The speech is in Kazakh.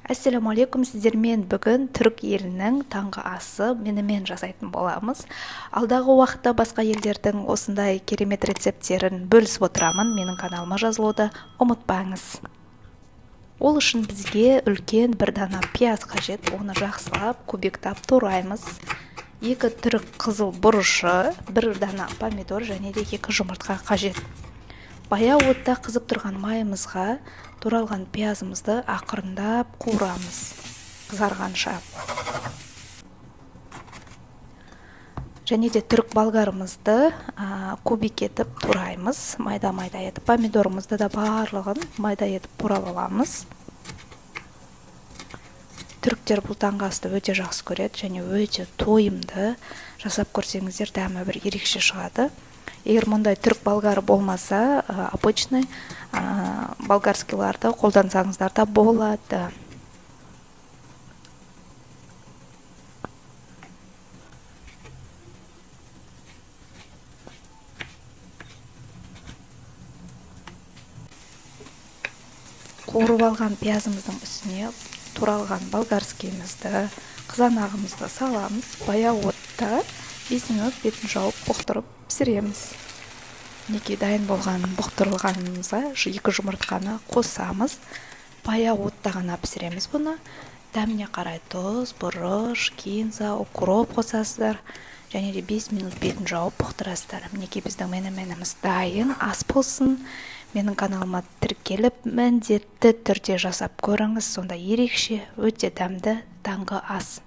Ассалаумағалейкум, сіздермен бүгін түрік елінің таңғы асы менімен жасайтын боламыз. Алдағы уақытта басқа елдердің осындай керемет рецепттерін бөлісіп отырамын. Менің каналыма жазылуды ұмытпаңыз. Ол үшін бізге үлкен бір дана пияз қажет. Оны жақсылап кубиктап тураймыз. 2 түрік қызыл бұрышы, 1 дана помидор және де 2 жұмыртқа қажет. Баяу отта қызып тұрған майымызға туралған пиязымызды ақырындап қуырамыз, қызарғанша. Және де түрік болгарымызды кубик етіп тураймыз, майда-майда етіп. Помидорымызды да барлығын майда етіп турап аламыз. Түріктер бұл таңғы асты өте жақсы көреді және өте тойымды. Жасап көрсеңіздер, дәмі бір ерекше шығады. Егер мұндай түрік болгары болмаса, обычный болгарскийларды қолдансаңыздар да болады. Қуырып алған пиязымыздың үстіне туралған болгарскийімізді, қызанағымызды саламыз. Баяу отта 5 минут бетін жауып бұқтырып пісіреміз. Неге дайын болған бұқтырылғанымызға 2 жұмыртқаны қосамыз. Баяу отта ғана пісіреміз бұны. Дәміне қарай тұз, бұрыш, кинза, укроп қосасыздар. Және де 5 минут бетін жауып бұқтырасыздар. Неге біздің меніменіміз дайын, ас болсын. Менің каналыма тіркеліп, міндетті түрде жасап көріңіз. Сонда ерекше, өте дәмді таңғы ас.